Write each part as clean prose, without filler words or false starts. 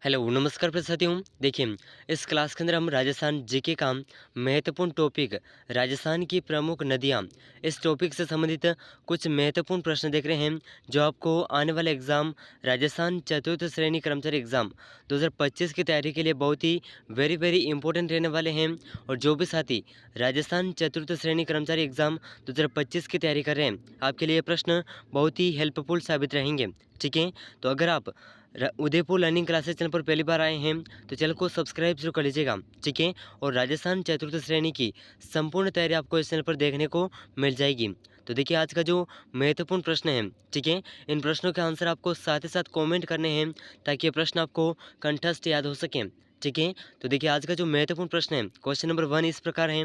Hello नमस्कार प्रिय साथियों। देखिए, इस क्लास के अंदर हम राजस्थान जीके का महत्वपूर्ण टॉपिक राजस्थान की प्रमुख नदियाँ, इस टॉपिक से संबंधित कुछ महत्वपूर्ण प्रश्न देख रहे हैं जो आपको आने वाले एग्ज़ाम राजस्थान चतुर्थ श्रेणी कर्मचारी एग्ज़ाम 2025 की तैयारी के लिए बहुत ही वेरी इंपॉर्टेंट रहने वाले हैं। और जो भी साथी राजस्थान चतुर्थ श्रेणी कर्मचारी एग्ज़ाम 2025 की तैयारी कर रहे हैं, आपके लिए ये प्रश्न बहुत ही हेल्पफुल साबित रहेंगे। ठीक है, तो अगर आप उदयपुर लर्निंग क्लासेस चैनल पर पहली बार आए हैं तो चैनल को सब्सक्राइब जरूर कर लीजिएगा। ठीक है, और राजस्थान चतुर्थ श्रेणी की संपूर्ण तैयारी आपको इस चैनल पर देखने को मिल जाएगी। तो देखिए, आज का जो महत्वपूर्ण प्रश्न है, ठीक है, इन प्रश्नों के आंसर आपको साथ ही साथ कमेंट करने हैं ताकि ये प्रश्न आपको कंठस्थ याद हो सके। ठीक है, तो देखिए आज का जो महत्वपूर्ण प्रश्न है, क्वेश्चन नंबर 1 इस प्रकार है।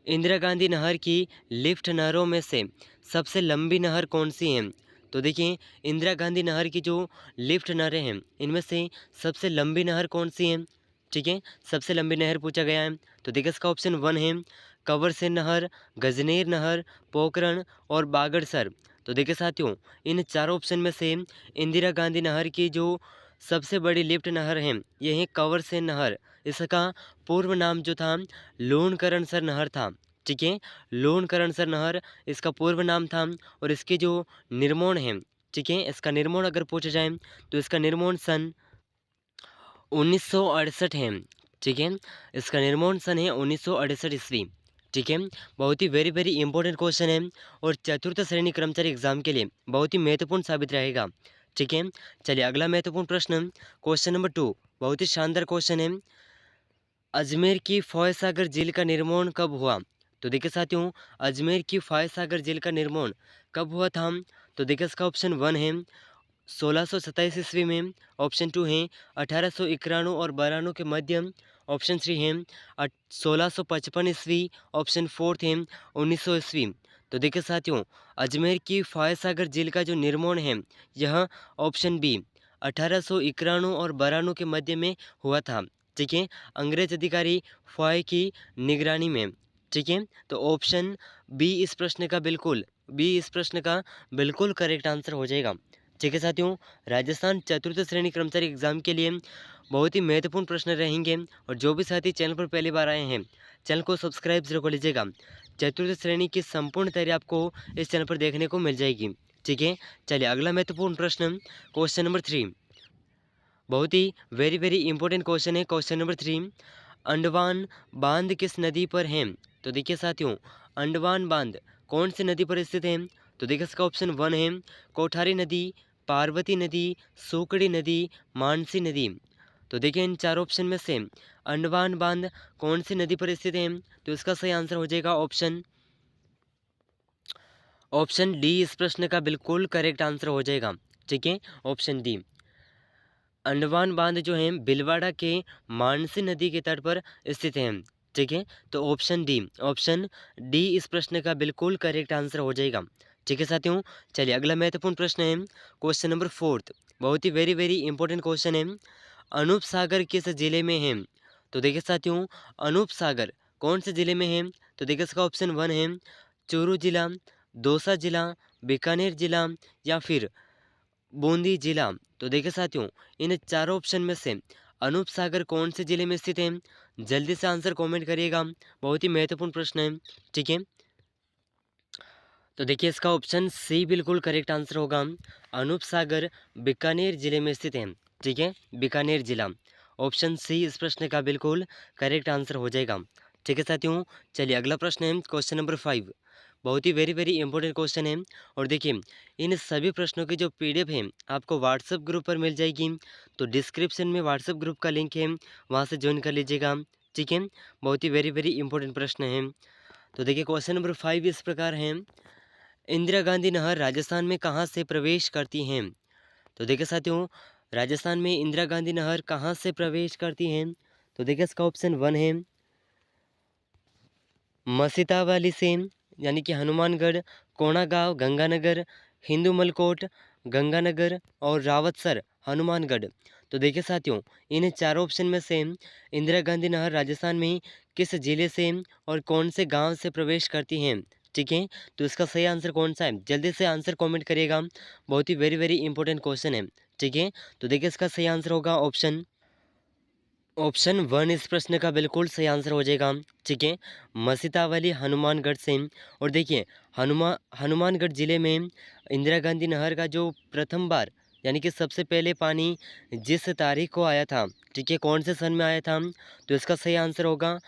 इंदिरा गांधी नहर की लिफ्ट नहरों में से सबसे लंबी नहर कौन सी है? तो देखिए, इंदिरा गांधी नहर की जो लिफ्ट नहरें हैं, इनमें से सबसे लंबी नहर कौन सी है? ठीक है, सबसे लंबी नहर पूछा गया है। तो देखिए इसका ऑप्शन 1 है कंवर सेन नहर, गजनेर नहर, पोखरण और बागड़सर। तो देखिए साथियों, इन चारों ऑप्शन में से इंदिरा गांधी नहर की जो सबसे बड़ी लिफ्ट नहर है, ये है कंवर सेन नहर। इसका पूर्व नाम जो था लूणकरणसर नहर था। ठीक है, लूणकरणसर नहर इसका पूर्व नाम था। और इसकी जो निर्माण है, ठीक है, इसका निर्माण अगर पूछा जाए तो इसका निर्माण सन 1968 है। ठीक है, इसका निर्माण सन है 1968 ईस्वी। ठीक है, बहुत ही वेरी इंपॉर्टेंट क्वेश्चन है और चतुर्थ श्रेणी कर्मचारी एग्जाम के लिए बहुत ही महत्वपूर्ण साबित रहेगा। ठीक है, चलिए अगला महत्वपूर्ण प्रश्न, क्वेश्चन नंबर 2, बहुत ही शानदार क्वेश्चन है। अजमेर की फॉय सागर झील का निर्माण कब हुआ? तो देखिए साथियों, अजमेर की फॉय सागर झील का निर्माण कब हुआ था? तो देखिए इसका ऑप्शन 1 है 1627 ईस्वी में, ऑप्शन 2 है 1891 और 92 के मध्य, ऑप्शन 3 है 1655 ईस्वी, ऑप्शन 4 है 1900 ईस्वी। तो देखिए साथियों, अजमेर की फॉय सागर झील का जो निर्माण है, यह ऑप्शन बी 1891 और 92 के मध्य में हुआ था। ठीक है, अंग्रेज अधिकारी फॉय की निगरानी में। ठीक है, तो ऑप्शन बी इस प्रश्न का बिल्कुल करेक्ट आंसर हो जाएगा। ठीक है साथियों, राजस्थान चतुर्थ श्रेणी कर्मचारी एग्जाम के लिए बहुत ही महत्वपूर्ण प्रश्न रहेंगे। और जो भी साथी चैनल पर पहली बार आए हैं, चैनल को सब्सक्राइब जरूर कर लीजिएगा। चतुर्थ श्रेणी की संपूर्ण तैयारी आपको इस चैनल पर देखने को मिल जाएगी। ठीक है, चलिए अगला महत्वपूर्ण प्रश्न, क्वेश्चन नंबर 3, बहुत ही वेरी इंपॉर्टेंट क्वेश्चन है। क्वेश्चन नंबर 3, अंडमान बांध किस नदी पर है? तो देखिए साथियों, अंडमान बांध कौन सी नदी पर स्थित है? तो देखिए इसका ऑप्शन 1 है कोठारी नदी, पार्वती नदी, सूकड़ी नदी, मानसी नदी। तो देखिए इन चार ऑप्शन में से अंडमान बांध कौन सी नदी पर स्थित है? तो इसका सही आंसर हो जाएगा ऑप्शन डी इस प्रश्न का बिल्कुल करेक्ट आंसर हो जाएगा। ठीक है, ऑप्शन डी, अंडमान बांध जो है भीलवाड़ा के मानसी नदी के तट पर स्थित है। ठीक है, तो ऑप्शन डी इस प्रश्न का बिल्कुल करेक्ट आंसर हो जाएगा। ठीक है साथियों, चलिए अगला महत्वपूर्ण प्रश्न है, क्वेश्चन नंबर 4, बहुत ही वेरी इंपॉर्टेंट क्वेश्चन है। अनूप सागर किस जिले में है? तो देखिए साथियों, अनूप सागर कौन से जिले में है? तो देखिए इसका ऑप्शन 1 है चूरू जिला, दौसा जिला, बीकानेर जिला या फिर बूंदी जिला। तो देखिए साथियों, इन चारों ऑप्शन में से अनूप सागर कौन से जिले में स्थित है? जल्दी से आंसर कमेंट करिएगा, बहुत ही महत्वपूर्ण प्रश्न है। ठीक है, तो देखिए इसका ऑप्शन सी बिल्कुल करेक्ट आंसर होगा। अनूप सागर बीकानेर जिले में स्थित है। ठीक है, बीकानेर जिला, ऑप्शन सी इस प्रश्न का बिल्कुल करेक्ट आंसर हो जाएगा। ठीक है साथियों, चलिए अगला प्रश्न है, क्वेश्चन नंबर 5, बहुत ही वेरी इंपॉर्टेंट क्वेश्चन है। और देखिए इन सभी प्रश्नों की जो पीडीएफ है आपको व्हाट्सएप ग्रुप पर मिल जाएगी। तो डिस्क्रिप्शन में व्हाट्सएप ग्रुप का लिंक है, वहाँ से ज्वाइन कर लीजिएगा। ठीक है, बहुत ही वेरी इंपॉर्टेंट प्रश्न है। तो देखिए क्वेश्चन नंबर 5 इस प्रकार है, इंदिरा गांधी नहर राजस्थान में कहाँ से प्रवेश करती हैं? तो देखिए साथियों, राजस्थान में इंदिरा गांधी नहर कहाँ से प्रवेश करती हैं? तो देखिए इसका ऑप्शन 1 है मसीतावाली से, यानी कि हनुमानगढ़, कोणागांव गंगानगर, हिंदू मलकोट गंगानगर और रावतसर हनुमानगढ़। तो देखिए साथियों, इन चारों ऑप्शन में से इंदिरा गांधी नहर राजस्थान में किस जिले से और कौन से गांव से प्रवेश करती हैं? ठीक है, तो इसका सही आंसर कौन सा है? जल्दी से आंसर कमेंट करिएगा, बहुत ही वेरी इंपॉर्टेंट क्वेश्चन है। ठीक है। तो देखिए इसका सही आंसर होगा ऑप्शन वन इस प्रश्न का बिल्कुल सही आंसर हो जाएगा। ठीक है। मसीतावली हनुमानगढ़ से। और देखिए हनुमानगढ़ ज़िले में इंदिरा गांधी नहर का जो प्रथम बार यानी कि सबसे पहले पानी जिस तारीख को आया था, ठीक है, कौन से सन में आया था, तो इसका सही आंसर होगा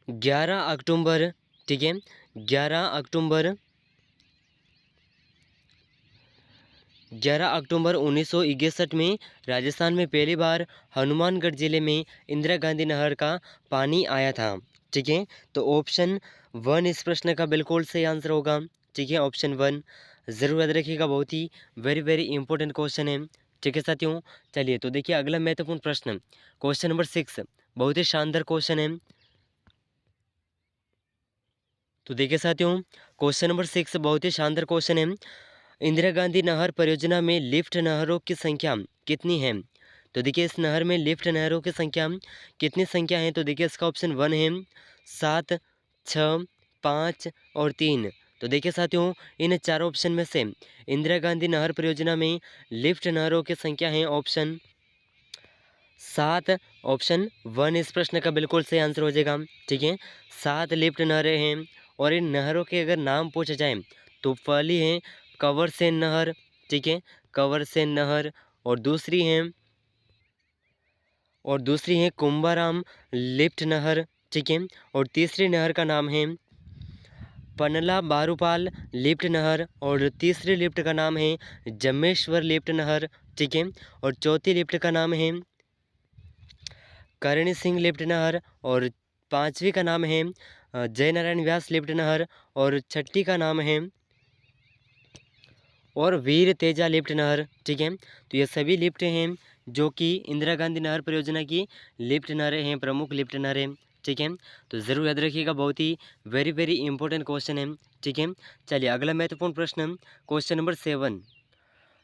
11 अक्टूबर। ठीक है, 11 अक्टूबर 1961 में राजस्थान में पहली बार हनुमानगढ़ ज़िले में इंदिरा गांधी नहर का पानी आया था। ठीक है। तो ऑप्शन वन इस प्रश्न का बिल्कुल सही आंसर होगा। ठीक है, ऑप्शन वन ज़रूर याद रखिएगा, बहुत ही वेरी वेरी इंपॉर्टेंट क्वेश्चन है। ठीक है साथियों, चलिए तो देखिए अगला महत्वपूर्ण प्रश्न क्वेश्चन नंबर 6, बहुत ही शानदार क्वेश्चन है। तो देखिए साथियों क्वेश्चन नंबर 6 बहुत ही शानदार क्वेश्चन है। इंदिरा गांधी नहर परियोजना में लिफ्ट नहरों की संख्या कितनी है? तो देखिए इस नहर में लिफ्ट नहरों की संख्या कितनी संख्या है? तो देखिए इसका ऑप्शन वन है 7, 6, 5 और 3। तो देखिए साथियों इन चारों ऑप्शन में से इंदिरा गांधी नहर परियोजना में लिफ्ट नहरों की संख्या है ऑप्शन 7। ऑप्शन वन इस प्रश्न का बिल्कुल सही आंसर हो जाएगा। ठीक है, 7 लिफ्ट नहरें हैं। और इन नहरों के अगर नाम पूछे जाए तो पहली है कंवर सेन नहर। ठीक है, कंवर सेन नहर। और दूसरी है कुंभाराम लिफ्ट नहर। ठीक है। और तीसरी नहर का नाम है पनला बारूपाल लिफ्ट नहर। और तीसरी लिफ्ट का नाम है जम्मेश्वर लिफ्ट नहर। ठीक है। और चौथी लिफ्ट का नाम है करणी सिंह लिफ्ट नहर। और पांचवी का नाम है जय नारायण व्यास लिफ्ट नहर। और छठी का नाम है और वीर तेजा लिफ्ट नहर। ठीक है। तो ये सभी लिफ्ट हैं जो कि इंदिरा गांधी नहर परियोजना की लिफ्ट नहरें हैं, प्रमुख लिफ्ट नहरें। ठीक है। तो ज़रूर याद रखिएगा, बहुत ही वेरी वेरी इंपॉर्टेंट क्वेश्चन है। ठीक है। चलिए अगला महत्वपूर्ण प्रश्न क्वेश्चन नंबर 7।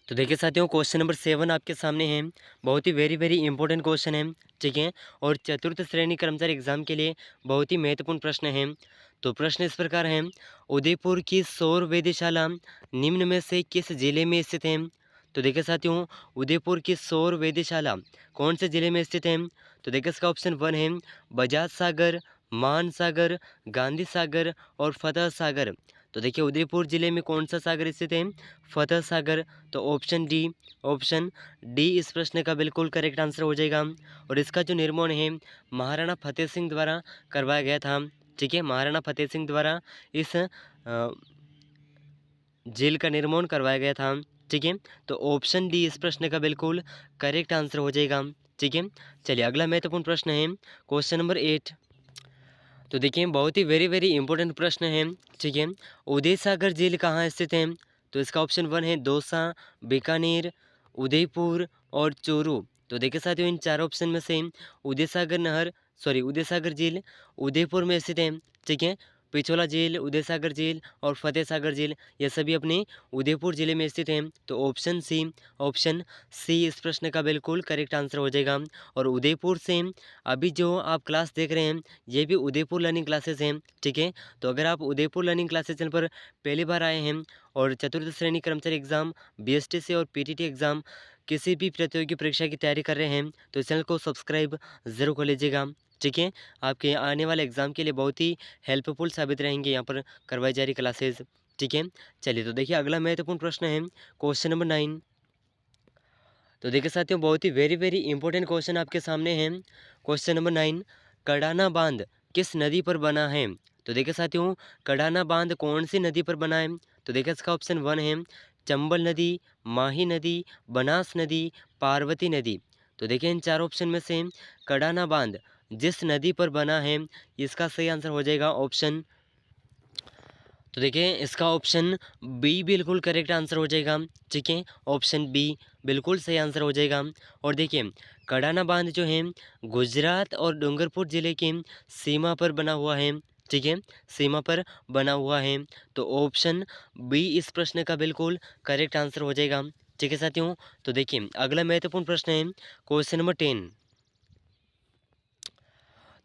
तो देखिए साथियों क्वेश्चन नंबर 7 आपके सामने है, बहुत ही वेरी वेरी इंपॉर्टेंट क्वेश्चन है। ठीक है। और चतुर्थ श्रेणी कर्मचारी एग्जाम के लिए बहुत ही महत्वपूर्ण प्रश्न है। तो प्रश्न इस प्रकार है, उदयपुर की सौर वेधशाला निम्न में से किस जिले में स्थित है? तो देखिए साथियों उदयपुर की सौर वेधशाला कौन से जिले में स्थित है? तो देखिए इसका ऑप्शन वन है बजाज सागर, मान सागर, गांधी सागर और फतेह सागर। तो देखिए उदयपुर जिले में कौन सा सागर स्थित है? फतेह सागर। तो ऑप्शन डी इस प्रश्न का बिल्कुल करेक्ट आंसर हो जाएगा। और इसका जो निर्माण है महाराणा फतेह सिंह द्वारा करवाया गया था। ठीक है, महाराणा फतेह सिंह द्वारा इस झील का निर्माण करवाया गया था। ठीक है। तो ऑप्शन डी इस प्रश्न का बिल्कुल करेक्ट आंसर हो जाएगा। ठीक है। चलिए अगला महत्वपूर्ण प्रश्न है क्वेश्चन नंबर 8। तो देखिए बहुत ही वेरी वेरी इंपॉर्टेंट प्रश्न है। ठीक है, उदय सागर झील कहाँ स्थित है? तो इसका ऑप्शन वन है दौसा, बीकानेर, उदयपुर और चूरू। तो देखिए साथियों इन चार ऑप्शन में से उदय सागर झील उदयपुर में स्थित है। ठीक है, पिछोला झील, उदय सागर झील और फतेह सागर झील ये सभी अपने उदयपुर जिले में स्थित हैं। तो ऑप्शन सी इस प्रश्न का बिल्कुल करेक्ट आंसर हो जाएगा। और उदयपुर से अभी जो आप क्लास देख रहे हैं ये भी उदयपुर लर्निंग क्लासेस हैं। ठीक है, तो अगर आप उदयपुर लर्निंग क्लासेस चैनल पर पहली बार आए हैं और चतुर्थ श्रेणी कर्मचारी एग्जाम, बीएसटीसी और पीटीटी एग्जाम किसी भी प्रतियोगी परीक्षा की तैयारी कर रहे हैं तो इस चैनल को सब्सक्राइब ज़रूर कर लीजिएगा। ठीक है, आपके आने वाले एग्ज़ाम के लिए बहुत ही हेल्पफुल साबित रहेंगे यहाँ पर करवाई जा रही क्लासेस। ठीक है। चलिए तो देखिए अगला महत्वपूर्ण प्रश्न है क्वेश्चन नंबर 9। तो देखिए साथियों बहुत ही वेरी वेरी इंपॉर्टेंट क्वेश्चन आपके सामने है। क्वेश्चन नंबर 9, कड़ाना बांध किस नदी पर बना है? तो देखिए साथियों कड़ाना बांध कौन सी नदी पर बना है? तो देखिए इसका ऑप्शन वन है चंबल नदी, माही नदी, बनास नदी, पार्वती नदी। तो देखिए इन चार ऑप्शन में से कड़ाना बांध जिस नदी पर बना है इसका सही आंसर हो जाएगा ऑप्शन। तो देखिए इसका ऑप्शन बी बिल्कुल करेक्ट आंसर हो जाएगा। ठीक है, ऑप्शन बी बिल्कुल सही आंसर हो जाएगा। और देखिए कड़ाना बांध जो है गुजरात और डूंगरपुर ज़िले की सीमा पर बना हुआ है। ठीक है, सीमा पर बना हुआ है। तो ऑप्शन बी इस प्रश्न का बिल्कुल करेक्ट आंसर हो जाएगा। ठीक है साथियों, तो देखिए अगला महत्वपूर्ण प्रश्न है क्वेश्चन नंबर 10।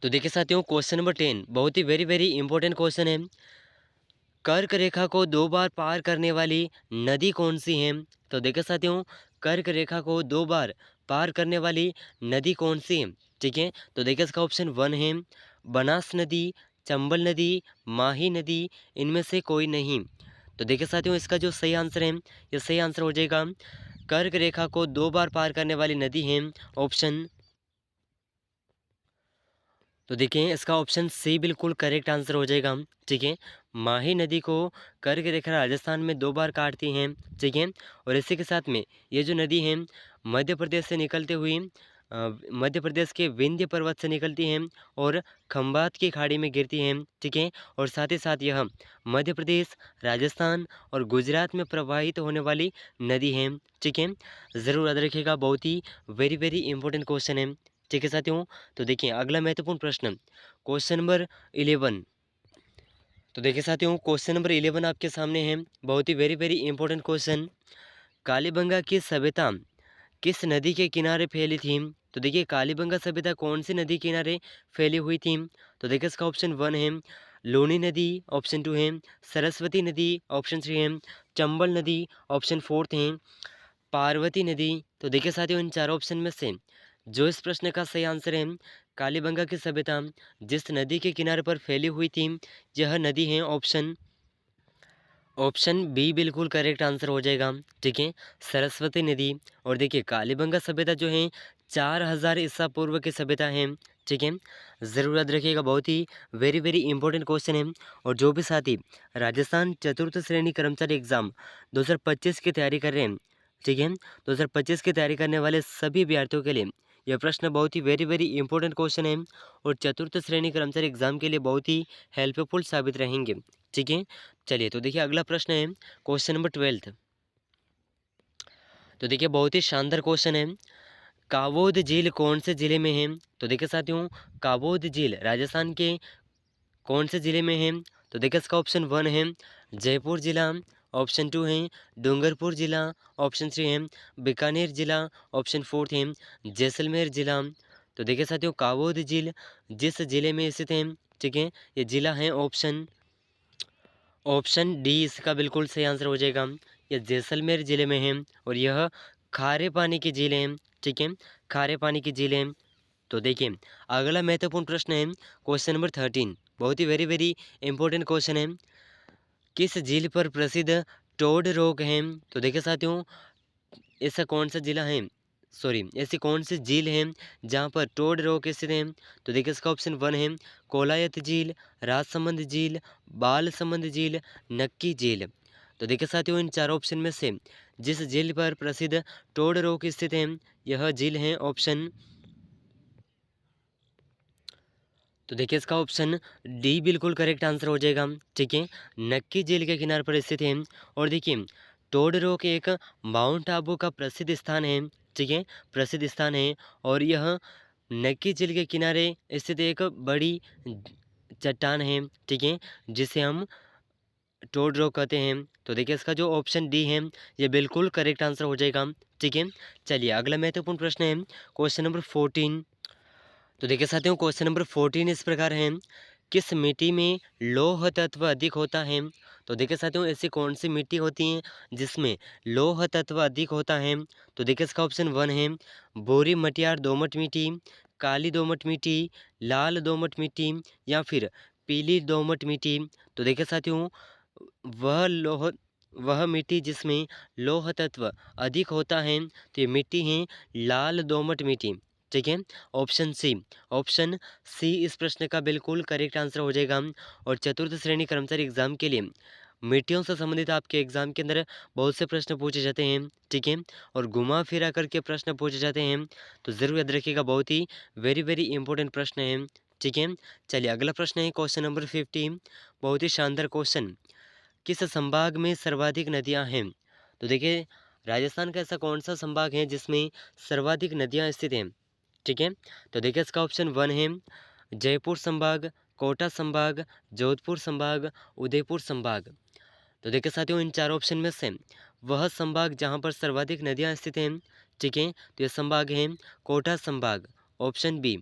तो देखिए साथियों क्वेश्चन नंबर 10 बहुत ही वेरी वेरी इंपॉर्टेंट क्वेश्चन है। कर्क रेखा को दो बार पार करने वाली नदी कौन सी है? तो देखिए साथियों कर्क रेखा को 2 बार पार करने वाली नदी कौन सी है? ठीक है, तो देखिए इसका ऑप्शन 1 है बनास नदी, चंबल नदी, माही नदी, इनमें से कोई नहीं। तो देखिए साथियों इसका जो सही आंसर है, ये सही आंसर हो जाएगा कर्क रेखा को 2 बार पार करने वाली नदी है ऑप्शन। तो देखिए इसका ऑप्शन सी बिल्कुल करेक्ट आंसर हो जाएगा। ठीक है, माही नदी को कर्क रेखा राजस्थान में 2 बार काटती हैं। ठीक है, और इसी के साथ में ये जो नदी है मध्य प्रदेश से निकलते हुए मध्य प्रदेश के विंध्य पर्वत से निकलती हैं और खंबात की खाड़ी में गिरती हैं। ठीक है, और साथ ही साथ यह मध्य प्रदेश, राजस्थान और गुजरात में प्रवाहित होने वाली नदी है। ठीक है, ज़रूर याद रखिएगा, बहुत ही वेरी वेरी इंपॉर्टेंट क्वेश्चन है। ठीक है साथियों, तो देखिए अगला महत्वपूर्ण प्रश्न क्वेश्चन नंबर 11। तो देखिए साथियों क्वेश्चन नंबर 11 आपके सामने है, बहुत ही very very important question. Kalibanga की सभ्यता किस नदी के किनारे फैली थी? तो देखिए कालीबंगा सभ्यता कौन सी नदी के किनारे फैली हुई थी? तो देखिए इसका ऑप्शन 1 है लूनी नदी, ऑप्शन 2 है सरस्वती नदी, ऑप्शन 3 है चंबल नदी, ऑप्शन 4 है पार्वती नदी। तो देखिए साथियों इन चारों ऑप्शन में से जो इस प्रश्न का सही आंसर है कालीबंगा की सभ्यता जिस नदी के किनारे पर फैली हुई थी, यह नदी है ऑप्शन ऑप्शन बी बिल्कुल करेक्ट आंसर हो जाएगा। ठीक है, सरस्वती नदी। और देखिए कालीबंगा सभ्यता जो है 4000 ईसा पूर्व की सभ्यता है। ठीक है, ज़रूर याद रखिएगा, बहुत ही वेरी वेरी इंपॉर्टेंट क्वेश्चन है। और जो भी साथी राजस्थान चतुर्थ श्रेणी कर्मचारी एग्जाम 2025 की तैयारी कर रहे हैं, ठीक है, 2025 की तैयारी करने वाले सभी अभ्यर्थियों के लिए यह प्रश्न बहुत ही वेरी वेरी इंपॉर्टेंट क्वेश्चन है और चतुर्थ श्रेणी कर्मचारी एग्जाम के लिए बहुत ही हेल्पफुल साबित रहेंगे। ठीक है, चलिए तो देखिए अगला प्रश्न है क्वेश्चन नंबर 12। तो देखिए बहुत ही शानदार क्वेश्चन है, काबोद झील कौन से ज़िले में है? तो देखिए साथियों काबोद झील राजस्थान के कौन से ज़िले में है? तो देखिए इसका ऑप्शन 1 है जयपुर ज़िला, ऑप्शन 2 है डूंगरपुर ज़िला, ऑप्शन 3 है बीकानेर ज़िला, ऑप्शन 4 है जैसलमेर ज़िला। तो देखिए साथियों काबोद झील जिस ज़िले में स्थित है, ठीक है, ये ज़िला है ऑप्शन ऑप्शन डी इसका बिल्कुल सही आंसर हो जाएगा। यह जैसलमेर ज़िले में है और यह खारे पानी की झील है। ठीक है, खारे पानी की झील है। तो देखिए अगला महत्वपूर्ण प्रश्न है क्वेश्चन नंबर 13, बहुत ही वेरी वेरी इंपॉर्टेंट क्वेश्चन है। किस झील पर प्रसिद्ध टोड रॉक है? तो देखिए साथियों ऐसा कौन सा जिला है, सॉरी ऐसी कौन सी झील है जहाँ पर टोड रॉक स्थित है? तो देखिए इसका ऑप्शन 1 है कोलायत झील, राजसमंद झील, बालसमंद झील, नक्की झील। तो देखिए साथियों इन चार ऑप्शन में से जिस झील पर प्रसिद्ध टोड रॉक स्थित है यह झील है ऑप्शन। तो देखिए इसका ऑप्शन डी बिल्कुल करेक्ट आंसर हो जाएगा। ठीक है, नक्की झील के किनारे पर स्थित है। और देखिए टोड रॉक एक माउंट आबू का प्रसिद्ध स्थान है। ठीक है, प्रसिद्ध स्थान है और यह नक्की झील के किनारे स्थित एक बड़ी चट्टान है। ठीक है, जिसे हम टोड रॉक कहते हैं। तो देखिए इसका जो ऑप्शन डी है ये बिल्कुल करेक्ट आंसर हो जाएगा। ठीक है, चलिए अगला महत्वपूर्ण प्रश्न है क्वेश्चन नंबर 14। तो देखिए साथियों क्वेश्चन नंबर 14 इस प्रकार है, किस मिट्टी में लौह तत्व अधिक होता है? तो देखिए साथियों ऐसी कौन सी मिट्टी होती है जिसमें लौह तत्व अधिक होता है? तो देखिए इसका ऑप्शन 1 है बोरी मटियार दोमट मिट्टी, काली दोमट मिट्टी, लाल दोमट मिट्टी या फिर पीली दोमट मिट्टी। तो देखिए साथियों वह मिट्टी जिसमें लौह तत्व अधिक होता है तो ये मिट्टी है लाल दोमट मिट्टी। ठीक है, ऑप्शन सी, ऑप्शन सी इस प्रश्न का बिल्कुल करेक्ट आंसर हो जाएगा। और चतुर्थ श्रेणी कर्मचारी एग्जाम के लिए मिट्टियों से संबंधित आपके एग्जाम के अंदर बहुत से प्रश्न पूछे जाते हैं। ठीक है, और घुमा फिरा करके प्रश्न पूछे जाते हैं, तो ज़रूर याद रखिएगा, बहुत ही वेरी वेरी इंपॉर्टेंट प्रश्न है। ठीक है, चलिए अगला प्रश्न है क्वेश्चन नंबर 15, बहुत ही शानदार क्वेश्चन, किस संभाग में सर्वाधिक नदियां हैं? तो देखिए राजस्थान का ऐसा कौन सा संभाग है जिसमें सर्वाधिक नदियां स्थित हैं? ठीक है, तो देखिए इसका ऑप्शन 1 है जयपुर संभाग, कोटा संभाग, जोधपुर संभाग, उदयपुर संभाग। तो देखिए साथियों इन चार ऑप्शन में से वह संभाग जहां पर सर्वाधिक नदियां स्थित हैं, ठीक है, तो यह संभाग है कोटा संभाग, ऑप्शन बी।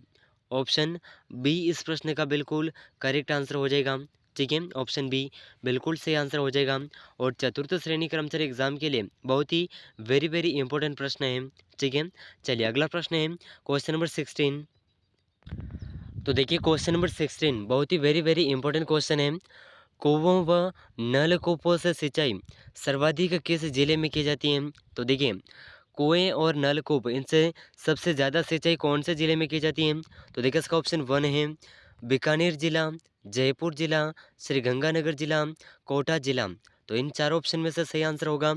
ऑप्शन बी इस प्रश्न का बिल्कुल करेक्ट आंसर हो जाएगा। ठीक है, ऑप्शन बी बिल्कुल सही आंसर हो जाएगा। और चतुर्थ श्रेणी कर्मचारी एग्जाम के लिए बहुत ही वेरी वेरी इंपॉर्टेंट प्रश्न है। ठीक है, चलिए अगला प्रश्न है क्वेश्चन नंबर 16। तो देखिए क्वेश्चन नंबर 16 बहुत ही वेरी वेरी इंपॉर्टेंट क्वेश्चन है। कुओं व नलकूपों से सिंचाई सर्वाधिक किस जिले में की जाती है? तो देखिए कुएं और नलकूप इनसे सबसे ज़्यादा सिंचाई कौन से ज़िले में की जाती है? तो देखिए इसका ऑप्शन 1 है बीकानेर जिला, जयपुर जिला, श्री गंगानगर जिला, कोटा जिला। तो इन चारों ऑप्शन में से सही आंसर होगा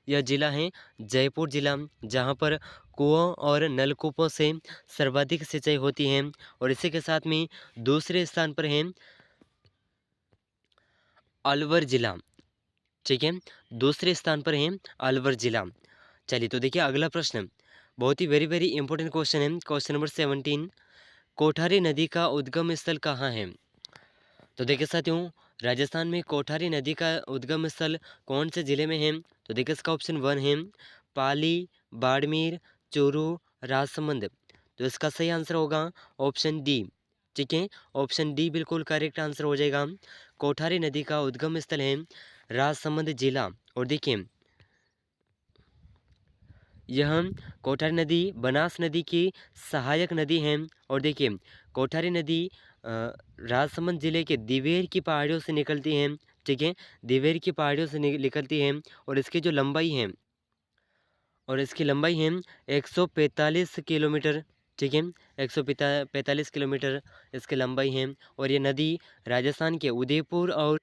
यह जिला है जयपुर जिला, जहाँ पर कुओं और नलकूपों से सर्वाधिक सिंचाई होती है। और इसी के साथ में दूसरे स्थान पर है अलवर जिला। ठीक है, दूसरे स्थान पर है अलवर जिला। चलिए तो देखिए अगला प्रश्न बहुत ही वेरी वेरी इंपॉर्टेंट क्वेश्चन है। क्वेश्चन नंबर 17 कोठारी नदी का उद्गम स्थल कहाँ है? तो देखिए साथियों राजस्थान में कोठारी नदी का उद्गम स्थल कौन से ज़िले में है? तो देखिए इसका ऑप्शन 1 है पाली, बाड़मेर, चूरू, राजसमंद। तो इसका सही आंसर होगा ऑप्शन डी। ठीक है, ऑप्शन डी बिल्कुल करेक्ट आंसर हो जाएगा। कोठारी नदी का उद्गम स्थल है राजसमंद जिला। और देखिए यह कोठारी नदी बनास नदी की सहायक नदी है। और देखिए कोठारी नदी राजसमंद जिले के दिवेर की पहाड़ियों से निकलती है। ठीक है, दिवेर की पहाड़ियों से निकलती है। और इसकी जो लंबाई है और इसकी लंबाई है 145 किलोमीटर। ठीक है, 145 किलोमीटर इसकी लंबाई है। और ये नदी राजस्थान के उदयपुर और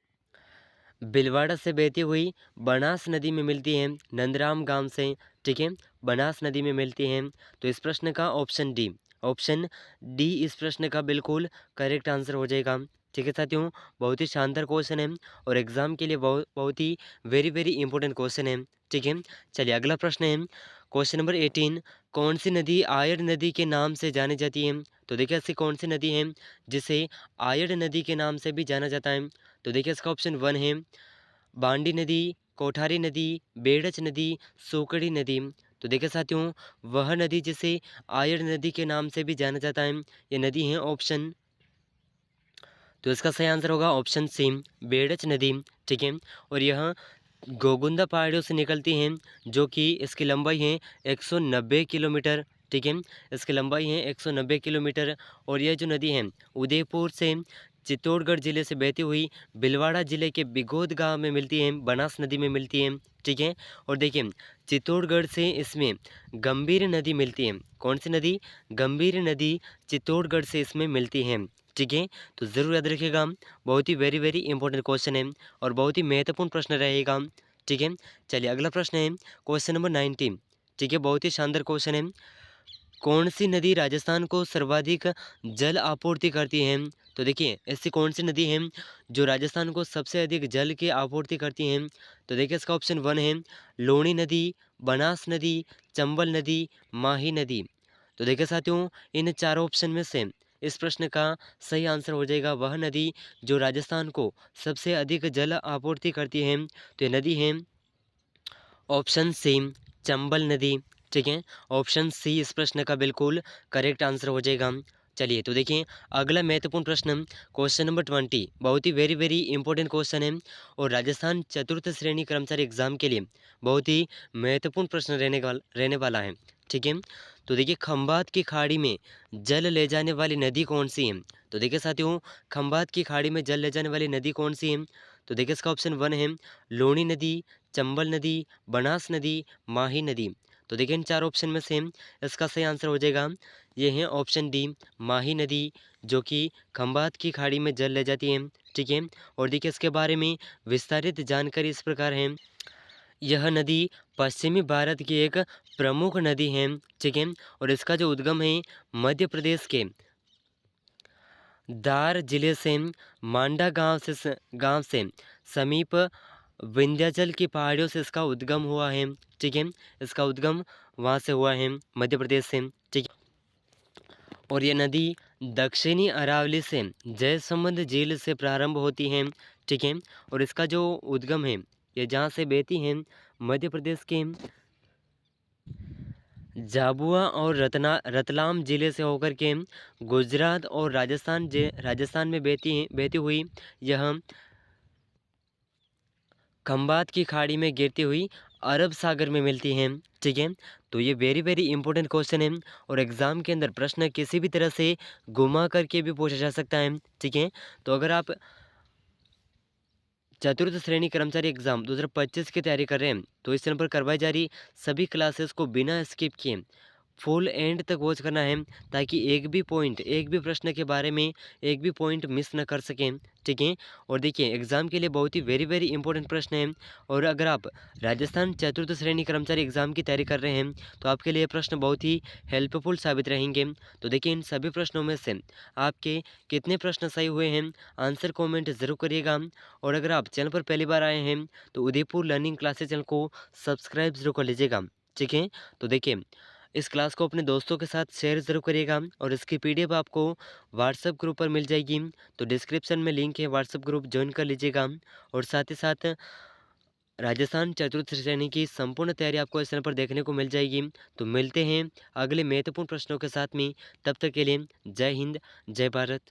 भीलवाड़ा से बहती हुई बनास नदी में मिलती है नंदराम गांव से। ठीक है, बनास नदी में मिलती है। तो इस प्रश्न का ऑप्शन डी, ऑप्शन डी इस प्रश्न का बिल्कुल करेक्ट आंसर हो जाएगा। ठीक है साथियों, बहुत ही शानदार क्वेश्चन है और एग्जाम के लिए बहुत बहुत ही वेरी वेरी इंपॉर्टेंट क्वेश्चन है। ठीक है, चलिए अगला प्रश्न है क्वेश्चन नंबर 18 कौन सी नदी आयड़ नदी के नाम से जानी जाती है? तो देखिए ऐसी कौन सी नदी है जिसे आयड़ नदी के नाम से भी जाना जाता है? तो देखिए इसका ऑप्शन 1 है बांडी नदी, कोठारी नदी, बेड़च नदी, सोकड़ी नदी। तो देखिए साथियों वह नदी जिसे आयड़ नदी के नाम से भी जाना जाता है ये नदी है ऑप्शन। तो इसका सही आंसर होगा ऑप्शन सी बेड़च नदी। ठीक है, और यह गोगुंदा पहाड़ियों से निकलती हैं जो कि इसकी लंबाई है 190 किलोमीटर। ठीक है, इसकी लंबाई है 190 किलोमीटर। और यह जो नदी है उदयपुर से चित्तौड़गढ़ जिले से बहती हुई भीलवाड़ा जिले के बिगोद गांव में मिलती है, बनास नदी में मिलती है। ठीक है, और देखिए चित्तौड़गढ़ से इसमें गंभीर नदी मिलती है। कौन सी नदी? गंभीर नदी चित्तौड़गढ़ से इसमें मिलती है। ठीक है, तो ज़रूर याद रखिएगा बहुत ही वेरी वेरी इंपॉर्टेंट क्वेश्चन है और बहुत ही महत्वपूर्ण प्रश्न रहेगा। ठीक है, चलिए अगला प्रश्न है क्वेश्चन नंबर 19। ठीक है, बहुत ही शानदार क्वेश्चन है। कौन सी नदी राजस्थान को सर्वाधिक जल आपूर्ति करती है? तो देखिए ऐसी कौन सी नदी है जो राजस्थान को सबसे अधिक जल की आपूर्ति करती है? तो देखिए इसका ऑप्शन 1 है लूणी नदी, बनास नदी, चंबल नदी, माही नदी। तो देखिए साथियों इन चारों ऑप्शन में से इस प्रश्न का सही आंसर हो जाएगा वह नदी जो राजस्थान को सबसे अधिक जल आपूर्ति करती है। तो ये नदी है ऑप्शन सी चंबल नदी। ठीक है, ऑप्शन सी इस प्रश्न का बिल्कुल करेक्ट आंसर हो जाएगा। चलिए तो देखिए अगला महत्वपूर्ण प्रश्न क्वेश्चन नंबर 20 बहुत ही वेरी वेरी इंपॉर्टेंट क्वेश्चन है और राजस्थान चतुर्थ श्रेणी कर्मचारी एग्जाम के लिए बहुत ही महत्वपूर्ण प्रश्न रहने वाला है। ठीक है, तो देखिए खंबात की खाड़ी में जल ले जाने वाली नदी कौन सी है? तो देखिए साथियों खंबात की खाड़ी में जल ले जाने वाली नदी कौन सी है? तो देखिए इसका ऑप्शन 1 है लूणी नदी, चंबल नदी, बनास नदी, माही नदी। तो देखिए इन चार ऑप्शन में से इसका सही आंसर हो जाएगा ये है ऑप्शन डी माही नदी जो कि खंबात की खाड़ी में जल ले जाती है। ठीक है, और देखिए इसके बारे में विस्तारित जानकारी इस प्रकार है। यह नदी पश्चिमी भारत की एक प्रमुख नदी है। ठीक है, और इसका जो उद्गम है मध्य प्रदेश के धार जिले से मांडा गांव से समीप विंध्याचल की पहाड़ियों से इसका उद्गम हुआ है। ठीक है, इसका उद्गम वहाँ से हुआ है मध्य प्रदेश से। ठीक है, और ये नदी दक्षिणी अरावली से जयसमंद झील से प्रारंभ होती है। ठीक है, और इसका जो उद्गम है ये जहाँ से बहती है मध्य प्रदेश के झाबुआ और रतलाम जिले से होकर के गुजरात और राजस्थान में बहती हुई यह खंबात की खाड़ी में गिरती हुई अरब सागर में मिलती हैं। ठीक है, तो ये वेरी वेरी इंपॉर्टेंट क्वेश्चन है और एग्ज़ाम के अंदर प्रश्न किसी भी तरह से घुमा करके भी पूछा जा सकता है। ठीक है, तो अगर आप चतुर्थ श्रेणी कर्मचारी एग्जाम 2025 की तैयारी कर रहे हैं तो इस चैनल पर करवाई जा रही सभी क्लासेस को बिना स्किप किए फुल एंड तक वॉच करना है, ताकि एक भी प्रश्न के बारे में एक भी पॉइंट मिस न कर सकें। ठीक है, और देखिए एग्ज़ाम के लिए बहुत ही वेरी वेरी इंपॉर्टेंट प्रश्न है, और अगर आप राजस्थान चतुर्थ श्रेणी कर्मचारी एग्जाम की तैयारी कर रहे हैं तो आपके लिए प्रश्न बहुत ही हेल्पफुल साबित रहेंगे। तो देखिए इन सभी प्रश्नों में से आपके कितने प्रश्न सही हुए हैं, आंसर कॉमेंट ज़रूर करिएगा। और अगर आप चैनल पर पहली बार आए हैं तो उदयपुर लर्निंग क्लासेस चैनल को सब्सक्राइब जरूर कर लीजिएगा। ठीक है, तो देखिए इस क्लास को अपने दोस्तों के साथ शेयर ज़रूर करिएगा, और इसकी पीडीएफ आपको व्हाट्सएप ग्रुप पर मिल जाएगी। तो डिस्क्रिप्शन में लिंक है, व्हाट्सएप ग्रुप ज्वाइन कर लीजिएगा। और साथ ही साथ राजस्थान चतुर्थ श्रेणी की संपूर्ण तैयारी आपको इस चैनल पर देखने को मिल जाएगी। तो मिलते हैं अगले महत्वपूर्ण प्रश्नों के साथ में, तब तक के लिए जय हिंद, जय भारत।